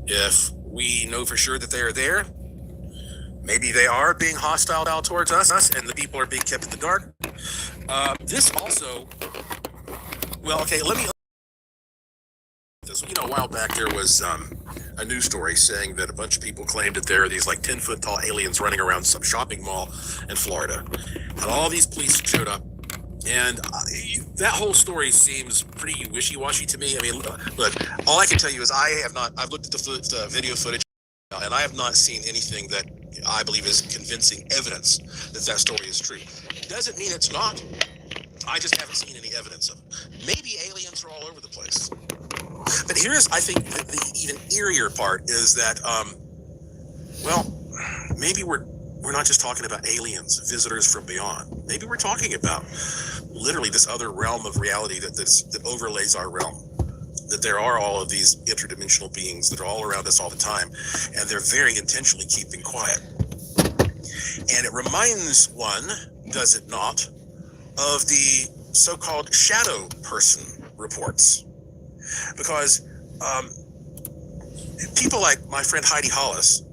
If we know for sure that they are there, maybe they are being hostile towards us, and the people are being kept in the dark. This also, well, okay, let me. A while back there was a news story saying that a bunch of people claimed that there are these like 10-foot tall aliens running around some shopping mall in Florida, and all these police showed up. And that whole story seems pretty wishy-washy to me. I mean, look, all I can tell you is I've looked at the video footage, and I have not seen anything that I believe is convincing evidence that that story is true. Doesn't mean it's not. I just haven't seen any evidence of it. Maybe aliens are all over the place. But here's, I think, the even eerier part is that, maybe we're not just talking about aliens, visitors from beyond. Maybe we're talking about literally this other realm of reality that overlays our realm. That there are all of these interdimensional beings that are all around us all the time, and they're very intentionally keeping quiet. And it reminds one, does it not, of the so-called shadow person reports. Because people like my friend Heidi Hollis,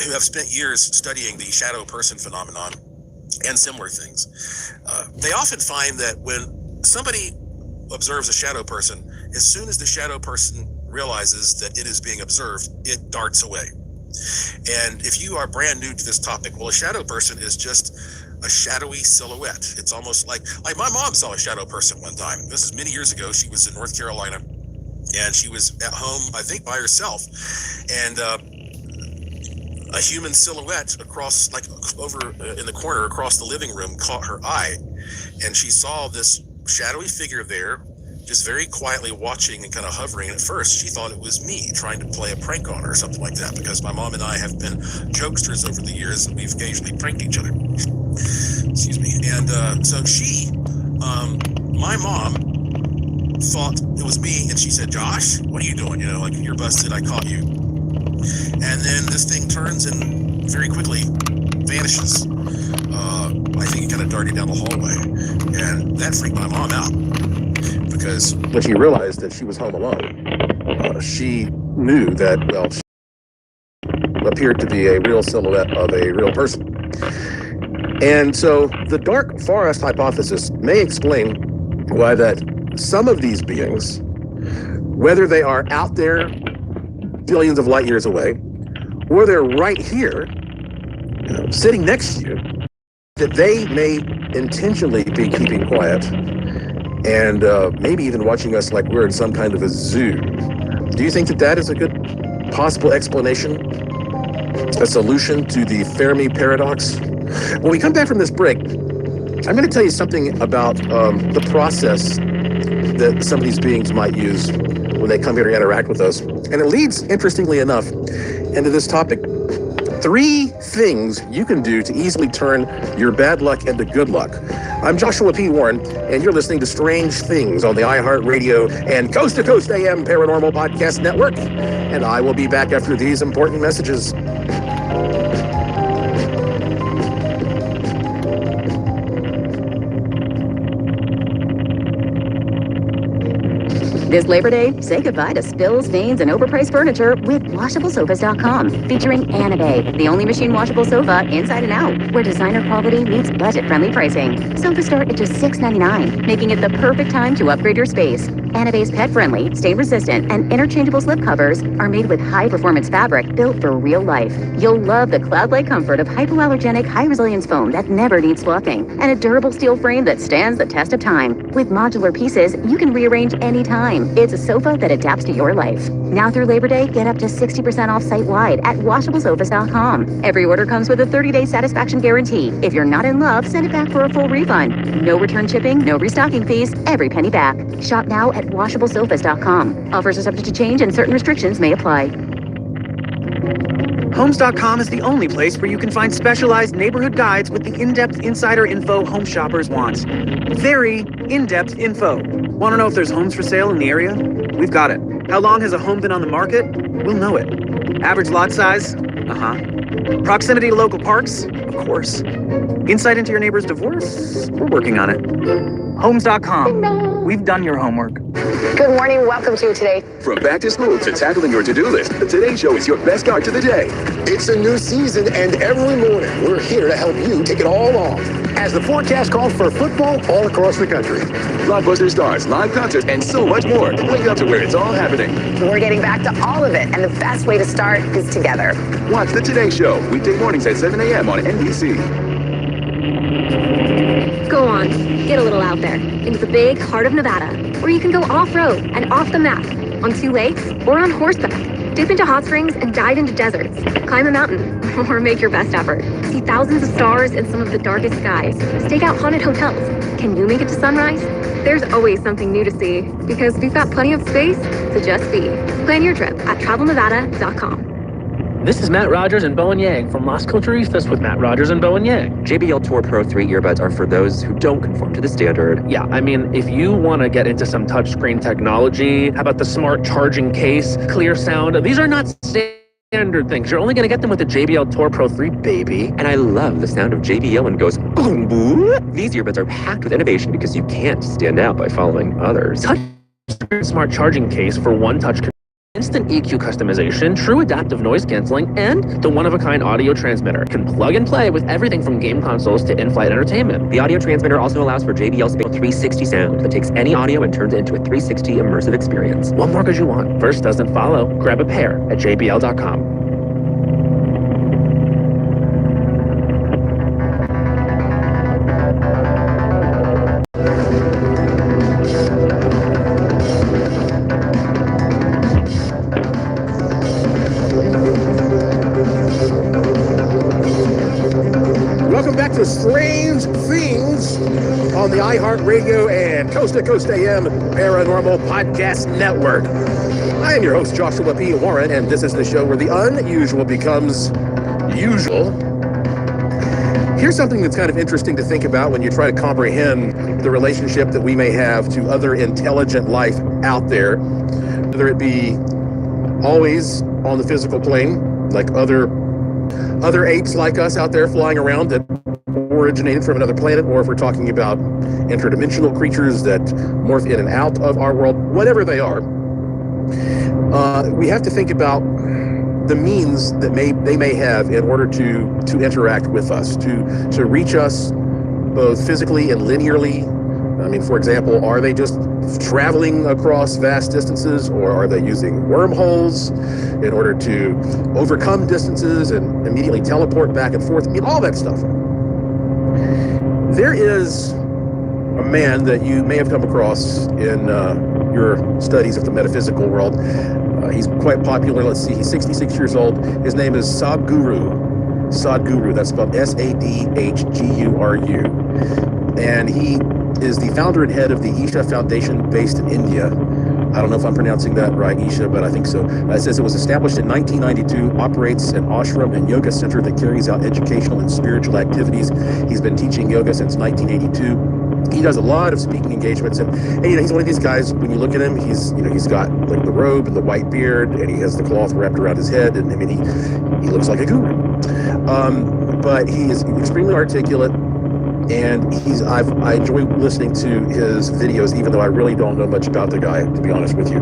who have spent years studying the shadow person phenomenon and similar things, they often find that when somebody observes a shadow person, as soon as the shadow person realizes that it is being observed, it darts away. And if you are brand new to this topic, well, a shadow person is just a shadowy silhouette. It's almost like my mom saw a shadow person one time. This is many years ago. She was in North Carolina, and she was at home, I think, by herself. And a human silhouette across, like over in the corner across the living room, caught her eye, and she saw this shadowy figure there, just very quietly watching and kind of hovering. And at first, she thought it was me trying to play a prank on her or something like that, because my mom and I have been jokesters over the years, and we've occasionally pranked each other. Excuse me. And so she, my mom, thought it was me, and she said, "Josh, what are you doing? You know, like, you're busted. I caught you." And then this thing turns and very quickly vanishes. I think it kind of darted down the hallway, and that freaked my mom out, because when she realized that she was home alone, she knew that, well, she appeared to be a real silhouette of a real person. And so the dark forest hypothesis may explain why that some of these beings, whether they are out there billions of light years away, or they're right here, sitting next to you, that they may intentionally be keeping quiet and maybe even watching us like we're in some kind of a zoo. Do you think that that is a good possible explanation? A solution to the Fermi paradox? When we come back from this break, I'm going to tell you something about the process that some of these beings might use when they come here to interact with us. And it leads, interestingly enough, into this topic. 3 things you can do to easily turn your bad luck into good luck. I'm Joshua P. Warren, and you're listening to Strange Things on the iHeartRadio and Coast to Coast AM Paranormal Podcast Network. And I will be back after these important messages. This Labor Day, say goodbye to spills, stains, and overpriced furniture with WashableSofas.com, featuring Anabay, the only machine washable sofa inside and out, where designer quality meets budget-friendly pricing. Sofas start at just $6.99, making it the perfect time to upgrade your space. Anabay's pet-friendly, stain-resistant, and interchangeable slip covers are made with high-performance fabric built for real life. You'll love the cloud-like comfort of hypoallergenic, high-resilience foam that never needs fluffing, and a durable steel frame that stands the test of time. With modular pieces, you can rearrange anytime. It's a sofa that adapts to your life. Now through Labor Day, get up to 60% off site-wide at WashableSofas.com. Every order comes with a 30-day satisfaction guarantee. If you're not in love, send it back for a full refund. No return shipping, no restocking fees, every penny back. Shop now at WashableSofas.com. Offers are subject to change and certain restrictions may apply. Homes.com is the only place where you can find specialized neighborhood guides with the in-depth insider info home shoppers want. Very in-depth info. Want to know if there's homes for sale in the area? We've got it. How long has a home been on the market? We'll know it. Average lot size? Proximity to local parks? Of course. Insight into your neighbor's divorce? We're working on it. Homes.com. We've done your homework. Good morning. Welcome to Today. From back to school to tackling your to-do list, the Today Show is your best start to the day. It's a new season, and every morning we're here to help you take it all off. As the forecast calls for football all across the country. Blockbuster stars, live concerts, and so much more. Wake up to where it's all happening. We're getting back to all of it, and the best way to start is together. Watch the Today Show, weekday mornings at 7 a.m. on NBC. Go on, get a little out there, into the big heart of Nevada, where you can go off-road and off the map, on 2 lakes, or on horseback. Dip into hot springs and dive into deserts. Climb a mountain, or make your best effort. See thousands of stars in some of the darkest skies. Stake out haunted hotels. Can you make it to sunrise? There's always something new to see, because we've got plenty of space to just be. Plan your trip at travelnevada.com. This is Matt Rogers and Bowen Yang from Las Culturistas with Matt Rogers and Bowen Yang. JBL Tour Pro 3 earbuds are for those who don't conform to the standard. Yeah, I mean, if you want to get into some touchscreen technology, how about the smart charging case, clear sound? These are not standard things. You're only going to get them with the JBL Tour Pro 3, baby. And I love the sound of JBL when it goes boom, boom. These earbuds are packed with innovation because you can't stand out by following others. Touchscreen smart charging case for one-touch instant EQ customization, true adaptive noise canceling, and the one-of-a-kind audio transmitter. Can plug and play with everything from game consoles to in-flight entertainment. The audio transmitter also allows for JBL's 360 sound that takes any audio and turns it into a 360 immersive experience. What more could you want? First doesn't follow. Grab a pair at jbl.com. Strange Things on the iHeartRadio and Coast to Coast AM Paranormal Podcast Network. I am your host, Joshua P. Warren, and this is the show where the unusual becomes usual. Here's something that's kind of interesting to think about when you try to comprehend the relationship that we may have to other intelligent life out there, whether it be always on the physical plane, like other apes like us out there flying around that originated from another planet, or if we're talking about interdimensional creatures that morph in and out of our world, whatever they are, we have to think about the means that they may have in order to interact with us, to reach us both physically and linearly. I mean, for example, are they just traveling across vast distances, or are they using wormholes in order to overcome distances and immediately teleport back and forth? I mean, all that stuff. There is a man that you may have come across in your studies of the metaphysical world. He's quite popular. Let's see, he's 66 years old. His name is Sadhguru. Sadhguru, that's spelled Sadhguru. And he is the founder and head of the Isha Foundation based in India. I don't know if I'm pronouncing that right, Isha, but I think so. It says it was established in 1992, operates an ashram and yoga center that carries out educational and spiritual activities. He's been teaching yoga since 1982. He does a lot of speaking engagements, and he's one of these guys. When you look at him, he's got like the robe and the white beard, and he has the cloth wrapped around his head, and I mean he looks like a guru. But he is extremely articulate. And I enjoy listening to his videos, even though I really don't know much about the guy, to be honest with you.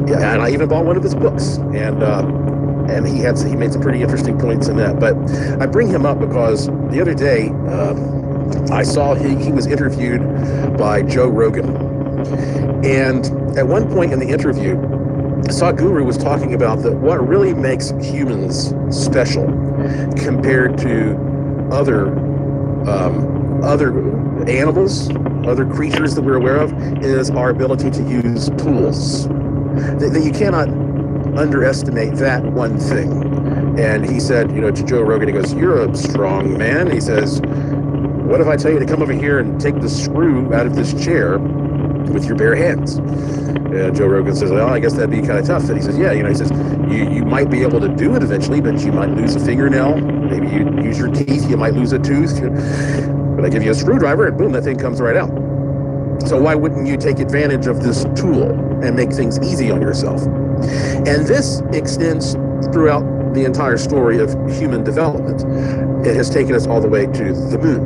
Yeah, and I even bought one of his books, and he made some pretty interesting points in that. But I bring him up because the other day I saw he was interviewed by Joe Rogan, and at one point in the interview, Sadhguru was talking about what really makes humans special compared to other animals, other creatures that we're aware of, is our ability to use tools. That you cannot underestimate that one thing. And he said, to Joe Rogan, he goes, "You're a strong man." He says, "What if I tell you to come over here and take the screw out of this chair with your bare hands?" Joe Rogan says, "Well, I guess that'd be kind of tough." And he says, "Yeah, he says, you might be able to do it eventually, but you might lose a fingernail. Maybe you use your teeth, you might lose a tooth. But I give you a screwdriver and boom, that thing comes right out. So why wouldn't you take advantage of this tool and make things easy on yourself?" And this extends throughout the entire story of human development. It has taken us all the way to the moon,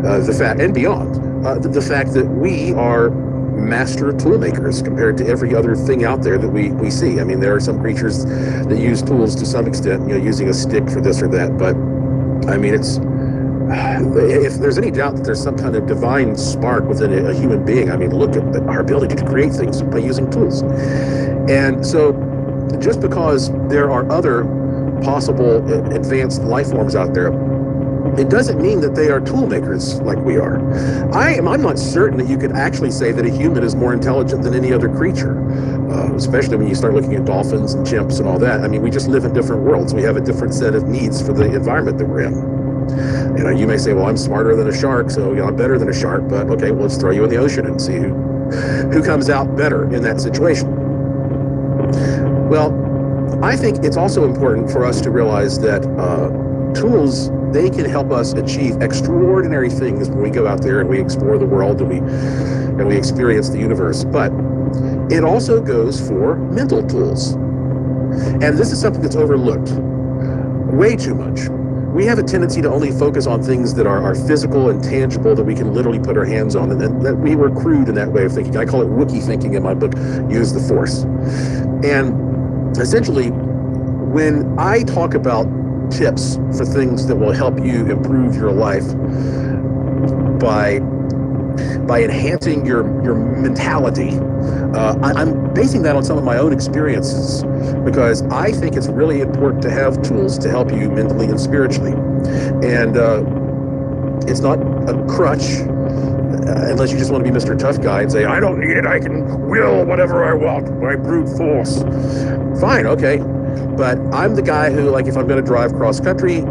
and beyond. the fact that we are master tool makers compared to every other thing out there that we see. I mean, there are some creatures that use tools to some extent, using a stick for this or that. But I mean, if there's any doubt that there's some kind of divine spark within a human being, I mean, look at our ability to create things by using tools. And so just because there are other possible advanced life forms out there, it doesn't mean that they are tool makers like we are. I'm not certain that you could actually say that a human is more intelligent than any other creature, especially when you start looking at dolphins and chimps and all that. I mean, we just live in different worlds. We have a different set of needs for the environment that we're in. You may say, well, I'm smarter than a shark, so I'm better than a shark. But okay, well, let's throw you in the ocean and see who comes out better in that situation. Well, I think it's also important for us to realize that tools, they can help us achieve extraordinary things when we go out there and we explore the world and we experience the universe. But it also goes for mental tools. And this is something that's overlooked way too much. We have a tendency to only focus on things that are physical and tangible, that we can literally put our hands on, and that we were crude in that way of thinking. I call it Wookiee thinking in my book, Use the Force. And essentially, when I talk about tips for things that will help you improve your life by enhancing your mentality, I'm basing that on some of my own experiences, because I think it's really important to have tools to help you mentally and spiritually. And it's not a crutch, unless you just want to be Mr. Tough Guy and say, I don't need it, I can will whatever I want by brute force. Fine, okay. But I'm the guy who, like, if I'm going to drive cross country,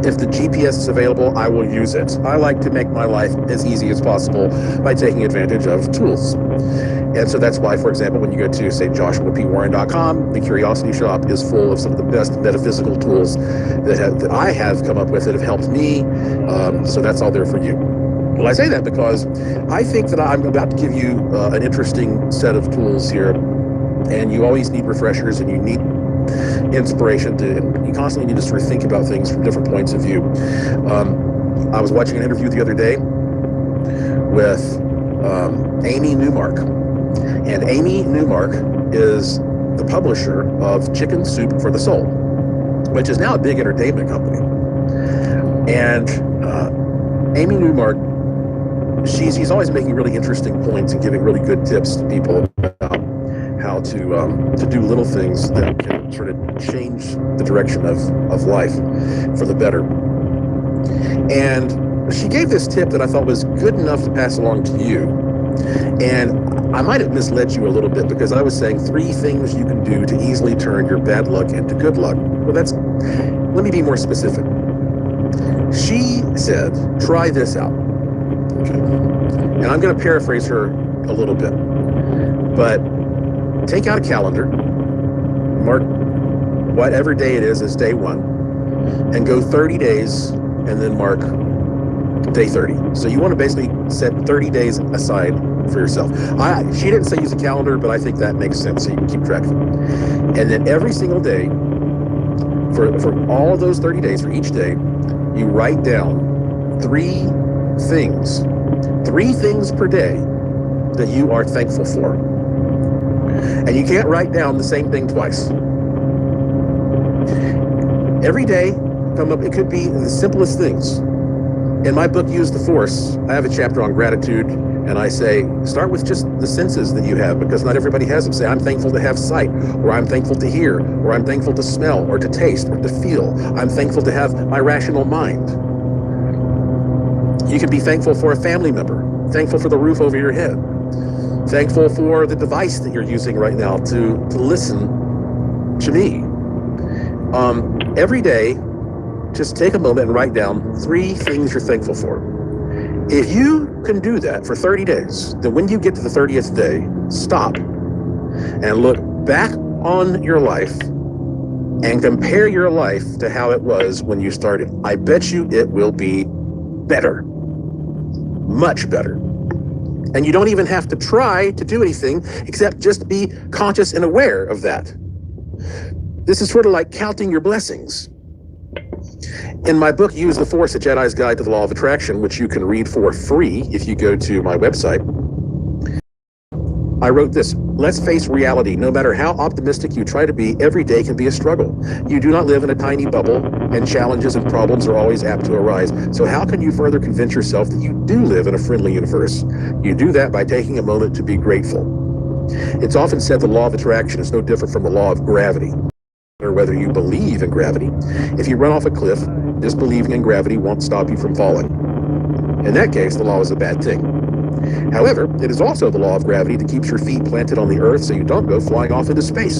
if the GPS is available, I will use it. I like to make my life as easy as possible by taking advantage of tools. And so that's why, for example, when you go to, say, joshuapwarren.com, the Curiosity Shop is full of some of the best metaphysical tools that I have come up with that have helped me. So that's all there for you. Well, I say that because I think that I'm about to give you an interesting set of tools here, and you always need refreshers, and you need inspiration and you constantly need to sort of think about things from different points of view. I was watching an interview the other day with Amy Newmark, and Amy Newmark is the publisher of Chicken Soup for the Soul, which is now a big entertainment company. And Amy Newmark, she's always making really interesting points and giving really good tips to people about how to do little things that can sort of change the direction of life for the better. And she gave this tip that I thought was good enough to pass along to you. And I might have misled you a little bit, because I was saying 3 things you can do to easily turn your bad luck into good luck. Well, let me be more specific. She said, try this out. Okay. And I'm going to paraphrase her a little bit, but take out a calendar, mark whatever day it is day 1, and go 30 days and then mark day 30. So you want to basically set 30 days aside for yourself. She didn't say use a calendar, but I think that makes sense, so you can keep track of it. And then every single day, for all of those 30 days, for each day, you write down 3 things per day that you are thankful for. And you can't write down the same thing twice. Every day, it could be the simplest things. In my book, Use the Force, I have a chapter on gratitude, and I say, start with just the senses that you have, because not everybody has them. Say, I'm thankful to have sight, or I'm thankful to hear, or I'm thankful to smell, or to taste, or to feel. I'm thankful to have my rational mind. You can be thankful for a family member, thankful for the roof over your head, thankful for the device that you're using right now to listen to me. Every day, just take a moment and write down 3 things you're thankful for. If you can do that for 30 days, then when you get to the 30th day, stop and look back on your life and compare your life to how it was when you started. I bet you it will be better, much better. And you don't even have to try to do anything except just be conscious and aware of that. This is sort of like counting your blessings. In my book, Use the Force, A Jedi's Guide to the Law of Attraction, which you can read for free if you go to my website, I wrote this: let's face reality. No matter how optimistic you try to be, every day can be a struggle. You do not live in a tiny bubble, and challenges and problems are always apt to arise. So how can you further convince yourself that you do live in a friendly universe? You do that by taking a moment to be grateful. It's often said the law of attraction is no different from the law of gravity, or whether you believe in gravity. If you run off a cliff, disbelieving in gravity won't stop you from falling. In that case, the law is a bad thing. However, it is also the law of gravity that keeps your feet planted on the earth so you don't go flying off into space.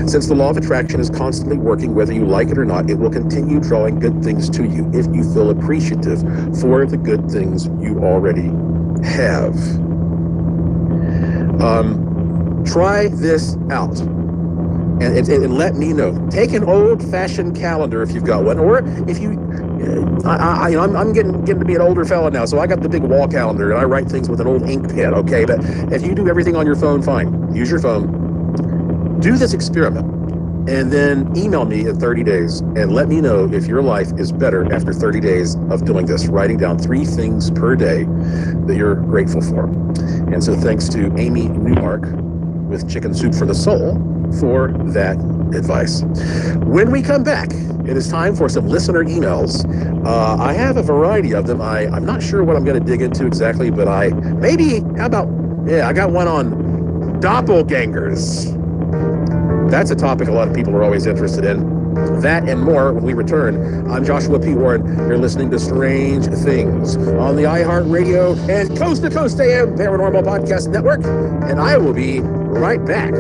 Since the law of attraction is constantly working, whether you like it or not, it will continue drawing good things to you if you feel appreciative for the good things you already have. Try this out. And let me know. Take an old-fashioned calendar if you've got one, or if you, I'm getting to be an older fella now, so I got the big wall calendar and I write things with an old ink pen. Okay, but if you do everything on your phone, fine. Use your phone. Do this experiment, and then email me in 30 days and let me know if your life is better after 30 days of doing this. Writing down 3 things per day that you're grateful for. And so, thanks to Amy Newmark with Chicken Soup for the Soul for that advice. When we come back, it is time for some listener emails. I have a variety of them. I'm not sure what I'm going to dig into exactly, but I got one on doppelgangers. That's a topic a lot of people are always interested in. That and more when we return. I'm Joshua P. Warren. You're listening to Strange Things on the iHeartRadio and Coast to Coast AM Paranormal Podcast Network, and I will be right back.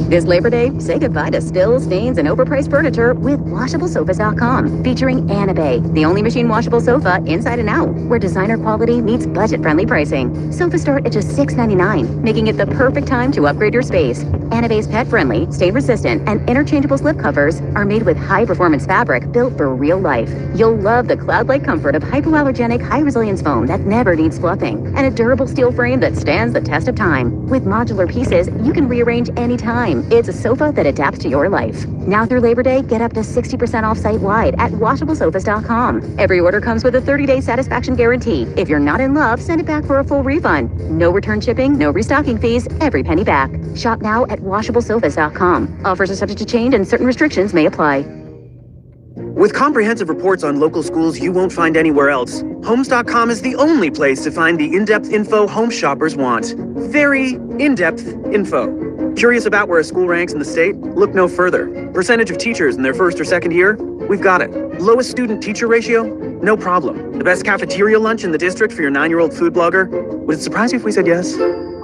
This Labor Day, say goodbye to spills, stains, and overpriced furniture with WashableSofas.com, featuring Anabay, the only machine washable sofa inside and out, where designer quality meets budget-friendly pricing. Sofas start at just $6.99, making it the perfect time to upgrade your space. Anabay's pet-friendly, stain-resistant, and interchangeable slip covers are made with high-performance fabric built for real life. You'll love the cloud-like comfort of hypoallergenic, high-resilience foam that never needs fluffing, and a durable steel frame that stands the test of time. With modular pieces, you can rearrange anytime. It's a sofa that adapts to your life. Now through Labor Day, get up to 60% off site-wide at WashableSofas.com. Every order comes with a 30-day satisfaction guarantee. If you're not in love, send it back for a full refund. No return shipping, no restocking fees, every penny back. Shop now at WashableSofas.com. Offers are subject to change and certain restrictions may apply. With comprehensive reports on local schools you won't find anywhere else, Homes.com is the only place to find the in-depth info home shoppers want. Very in-depth info. Curious about where a school ranks in the state? Look no further. Percentage of teachers in their first or second year? We've got it. Lowest student-teacher ratio? No problem. The best cafeteria lunch in the district for your 9-year-old food blogger? Would it surprise you if we said yes?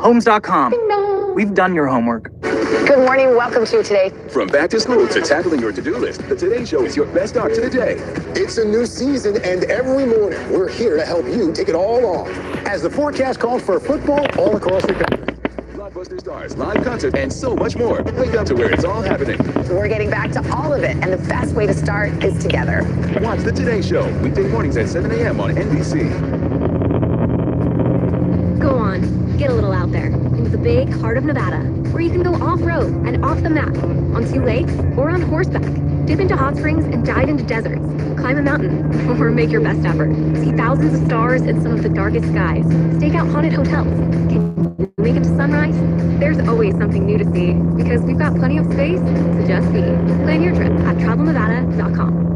Homes.com. We've done your homework. Good morning. Welcome to Today. From back to school to tackling your to-do list, the Today Show is your best start to the day. It's a new season, and every morning we're here to help you take it all on as the forecast calls for football all across the country. Blockbuster stars, live concerts, and so much more. Wake up to where it's all happening. We're getting back to all of it, and the best way to start is together. Watch the Today Show, weekday mornings at 7 a.m. on NBC. Go on, get a little out there into the big heart of Nevada, where you can go off-road and off the map on 2 lakes or on horseback. Dip into hot springs and dive into deserts. Climb a mountain or make your best effort. See thousands of stars in some of the darkest skies. Stake out haunted hotels. Can you make it to sunrise? There's always something new to see because we've got plenty of space to just be. Plan your trip at travelnevada.com.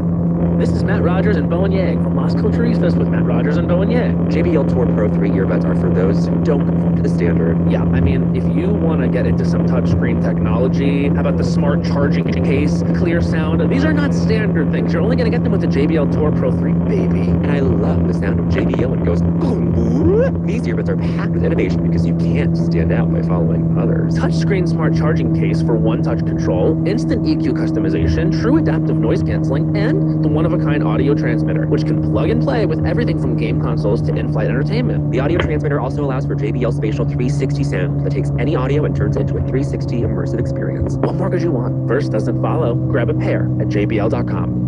This is Matt Rogers and Bowen Yang from Las Culturistas with Matt Rogers and Bowen Yang. JBL Tour Pro 3 earbuds are for those who don't conform to the standard. Yeah, I mean, if you want to get into some touchscreen technology, how about the smart charging case, clear sound? These are not standard things. You're only going to get them with the JBL Tour Pro 3, baby. And I love the sound of JBL when it goes boom, boom. These earbuds are packed with innovation because you can't stand out by following others. Touchscreen smart charging case for one-touch control, instant EQ customization, true adaptive noise canceling, and the one-of-a-kind audio transmitter, which can plug and play with everything from game consoles to in-flight entertainment. The audio transmitter also allows for JBL Spatial 360 sound that takes any audio and turns it into a 360 immersive experience. What more could you want? First doesn't follow. Grab a pair at jbl.com.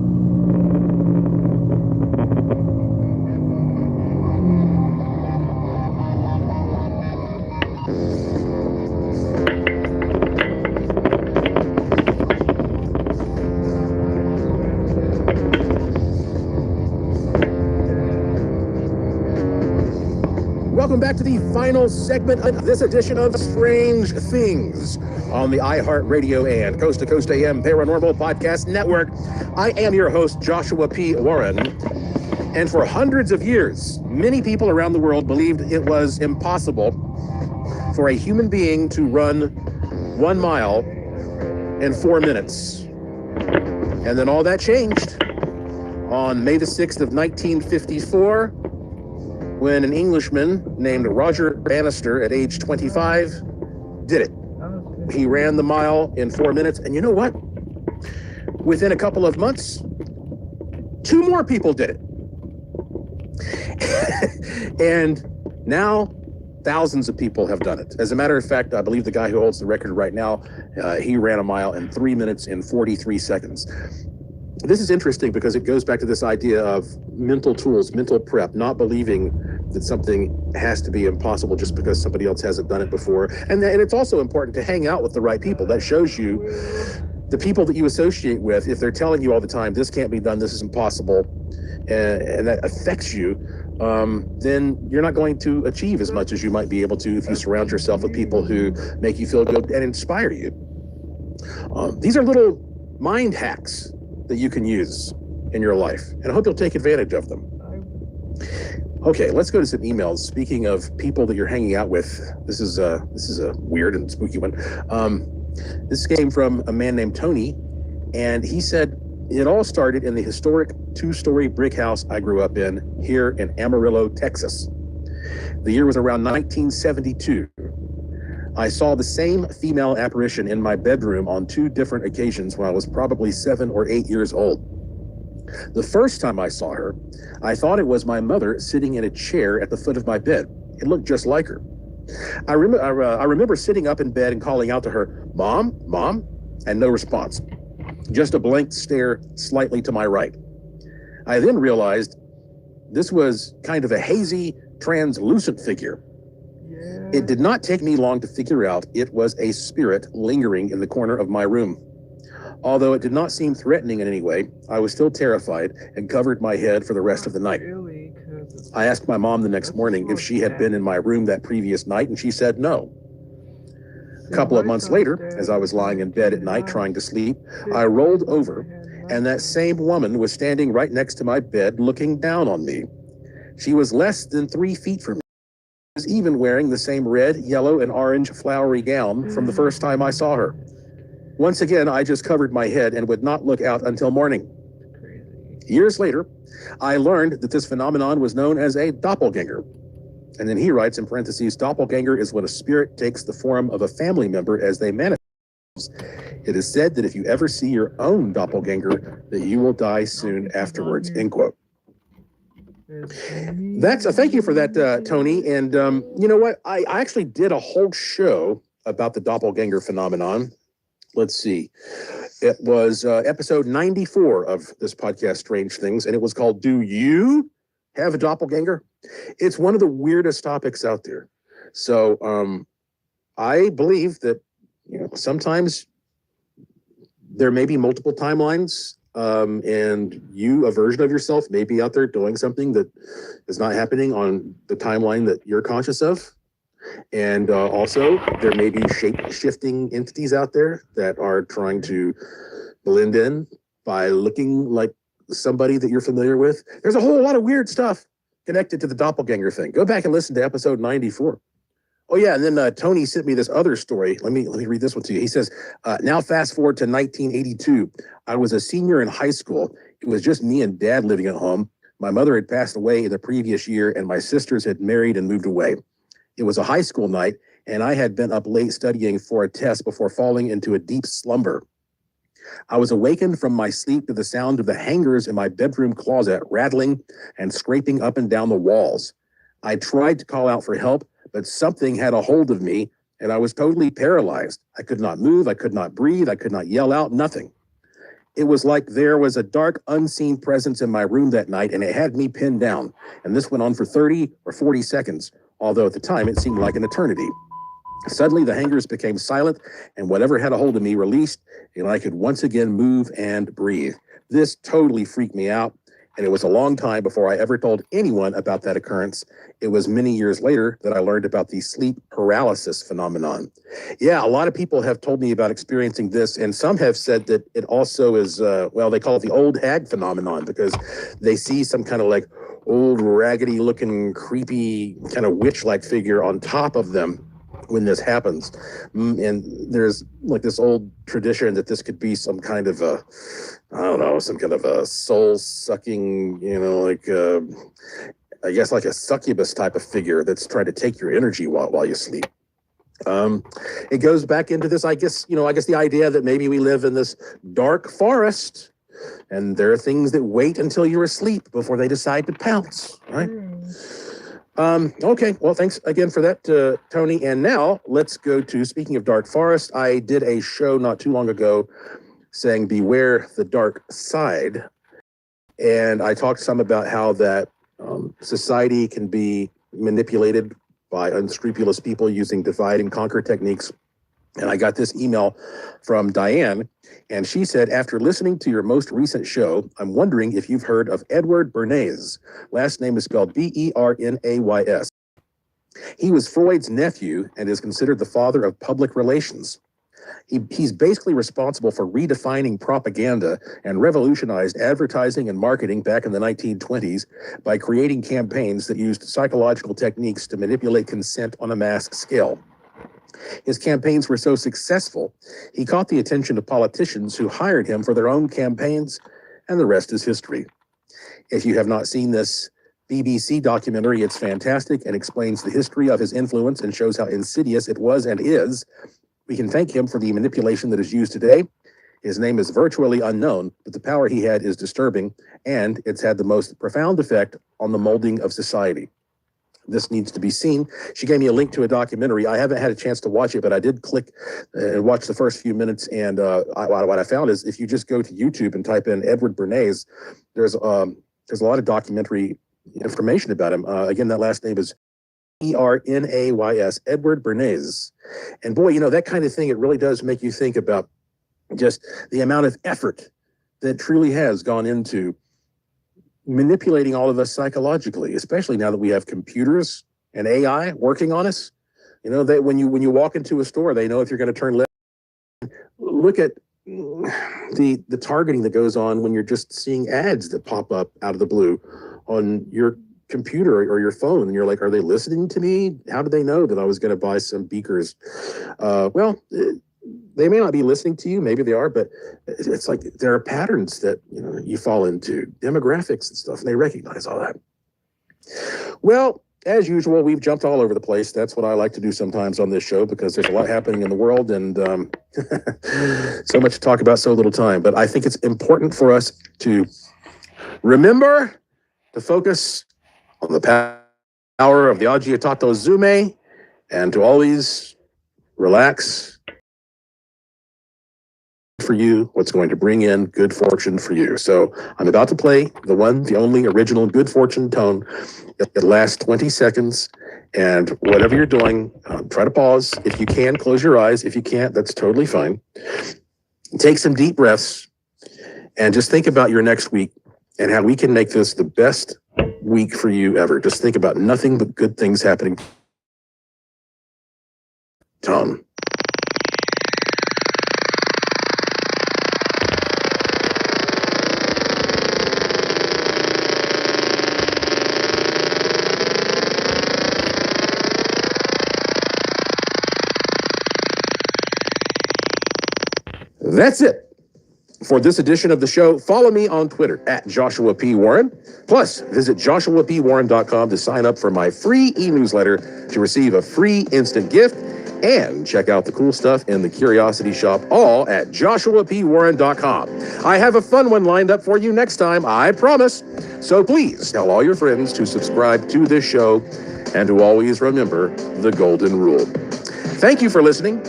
Welcome back to the final segment of this edition of Strange Things on the iHeartRadio and Coast to Coast AM Paranormal Podcast Network. I am your host, Joshua P. Warren. And for hundreds of years, many people around the world believed it was impossible for a human being to run 1 mile in 4 minutes. And then all that changed on May the 6th of 1954, when an Englishman named Roger Bannister, at age 25, did it. He ran the mile in 4 minutes, and you know what? Within a couple of months, 2 more people did it. And now thousands of people have done it. As a matter of fact, I believe the guy who holds the record right now, he ran a mile in 3 minutes and 43 seconds. This is interesting because it goes back to this idea of mental tools, mental prep, not believing that something has to be impossible just because somebody else hasn't done it before. And it's also important to hang out with the right people. That shows you the people that you associate with. If they're telling you all the time, this can't be done, this is impossible, and that affects you, then you're not going to achieve as much as you might be able to if you surround yourself with people who make you feel good and inspire you. These are little mind hacks that you can use in your life, and I hope you'll take advantage of them. Okay, let's go to some emails. Speaking of people that you're hanging out with, this is a weird and spooky one. This came from a man named Tony, and he said, it all started in the historic 2-story brick house I grew up in here in Amarillo, Texas. The year was around 1972. I saw the same female apparition in my bedroom on 2 different occasions when I was probably 7 or 8 years old. The first time I saw her, I thought it was my mother sitting in a chair at the foot of my bed. It looked just like her. I remember sitting up in bed and calling out to her, "Mom, Mom," and no response. Just a blank stare slightly to my right. I then realized this was kind of a hazy, translucent figure. It did not take me long to figure out it was a spirit lingering in the corner of my room. Although it did not seem threatening in any way, I was still terrified and covered my head for the rest of the night. I asked my mom the next morning if she had been in my room that previous night, and she said no. A couple of months later, as I was lying in bed at night trying to sleep, I rolled over, and that same woman was standing right next to my bed looking down on me. She was less than 3 feet from me. She was even wearing the same red, yellow, and orange flowery gown from the first time I saw her. Once again, I just covered my head and would not look out until morning. Years later, I learned that this phenomenon was known as a doppelganger. And then he writes in parentheses, doppelganger is when a spirit takes the form of a family member as they manifest. It is said that if you ever see your own doppelganger, that you will die soon afterwards, end quote. Thank you for that, Tony. And you know what? I actually did a whole show about the doppelganger phenomenon. Let's see. It was episode 94 of this podcast, Strange Things, and it was called, Do You Have a Doppelganger? It's one of the weirdest topics out there. So I believe that sometimes there may be multiple timelines, and a version of yourself may be out there doing something that is not happening on the timeline that you're conscious of. And also, there may be shape-shifting entities out there that are trying to blend in by looking like somebody that you're familiar with. There's a whole lot of weird stuff connected to the doppelganger thing. Go back and listen to episode 94. Oh, yeah, and then Tony sent me this other story. Let me read this one to you. He says, now fast forward to 1982. I was a senior in high school. It was just me and Dad living at home. My mother had passed away in the previous year, and my sisters had married and moved away. It was a high school night, and I had been up late studying for a test before falling into a deep slumber. I was awakened from my sleep to the sound of the hangers in my bedroom closet rattling and scraping up and down the walls. I tried to call out for help, but something had a hold of me, and I was totally paralyzed. I could not move, I could not breathe, I could not yell out, nothing. It was like there was a dark, unseen presence in my room that night, and it had me pinned down. And this went on for 30 or 40 seconds. Although at the time it seemed like an eternity. Suddenly the hangers became silent, and whatever had a hold of me released, and I could once again move and breathe. This totally freaked me out, and it was a long time before I ever told anyone about that occurrence. It was many years later that I learned about the sleep paralysis phenomenon. Yeah, a lot of people have told me about experiencing this, and some have said that it also is, well, they call it the old hag phenomenon, because they see some kind of like old raggedy looking creepy kind of witch-like figure on top of them when this happens. And there's like this old tradition that this could be some kind of a, I don't know, some kind of a soul-sucking, you know, like I guess like a succubus type of figure that's trying to take your energy while you sleep. It goes back into this, I guess the idea that maybe we live in this dark forest and there are things that wait until you're asleep before they decide to pounce, right? Okay, well, thanks again for that, Tony. And now let's go to, speaking of dark forest, I did a show not too long ago saying beware the dark side. And I talked some about how that society can be manipulated by unscrupulous people using divide and conquer techniques. And I got this email from Diane, and she said, after listening to your most recent show, I'm wondering if you've heard of Edward Bernays. Last name is spelled Bernays. He was Freud's nephew and is considered the father of public relations. He's basically responsible for redefining propaganda and revolutionized advertising and marketing back in the 1920s by creating campaigns that used psychological techniques to manipulate consent on a mass scale. His campaigns were so successful, he caught the attention of politicians who hired him for their own campaigns, and the rest is history. If you have not seen this BBC documentary, it's fantastic and explains the history of his influence and shows how insidious it was and is. We can thank him for the manipulation that is used today. His name is virtually unknown, but the power he had is disturbing, and it's had the most profound effect on the molding of society. This needs to be seen. She gave me a link to a documentary. I haven't had a chance to watch it, but I did click and watch the first few minutes. And what I found is if you just go to YouTube and type in Edward Bernays, there's a lot of documentary information about him. Again, that last name is Bernays, Edward Bernays. And boy, you know, that kind of thing, it really does make you think about just the amount of effort that truly has gone into manipulating all of us psychologically, especially now that we have computers and AI working on us. You know, that when you walk into a store, they know if you're going to turn left. Look at the targeting that goes on when you're just seeing ads that pop up out of the blue on your computer or your phone, and you're like, are they listening to me? How did they know that I was going to buy some beakers? Well, they may not be listening to you, maybe they are, but it's like there are patterns that, you know, you fall into, demographics and stuff, and they recognize all that. Well, as usual, we've jumped all over the place. That's what I like to do sometimes on this show, because there's a lot happening in the world and so much to talk about, so little time. But I think it's important for us to remember to focus on the power of the Agitato Zume, and to always relax for you, what's going to bring in good fortune for you. So I'm about to play the one, the only original good fortune tone. It lasts 20 seconds, and whatever you're doing, try to pause. If you can, close your eyes. If you can't, that's totally fine. Take some deep breaths and just think about your next week and how we can make this the best week for you ever. Just think about nothing but good things happening. Tone. That's it for this edition of the show. Follow me on Twitter at Joshua P. Warren. Plus, visit joshuapwarren.com to sign up for my free e-newsletter to receive a free instant gift, and check out the cool stuff in the Curiosity Shop, all at joshuapwarren.com. I have a fun one lined up for you next time, I promise. So please tell all your friends to subscribe to this show and to always remember the golden rule. Thank you for listening.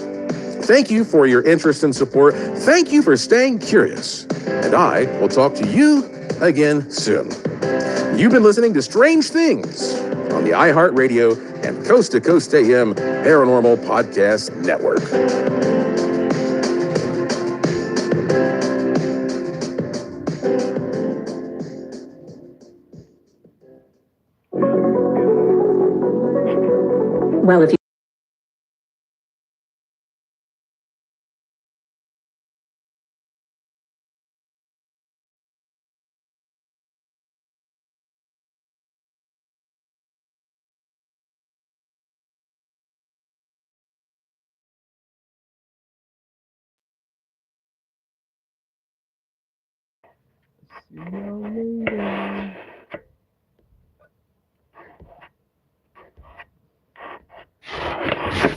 Thank you for your interest and support. Thank you for staying curious. And I will talk to you again soon. You've been listening to Strange Things on the iHeartRadio and Coast to Coast AM Paranormal Podcast Network. Well, if you See you later.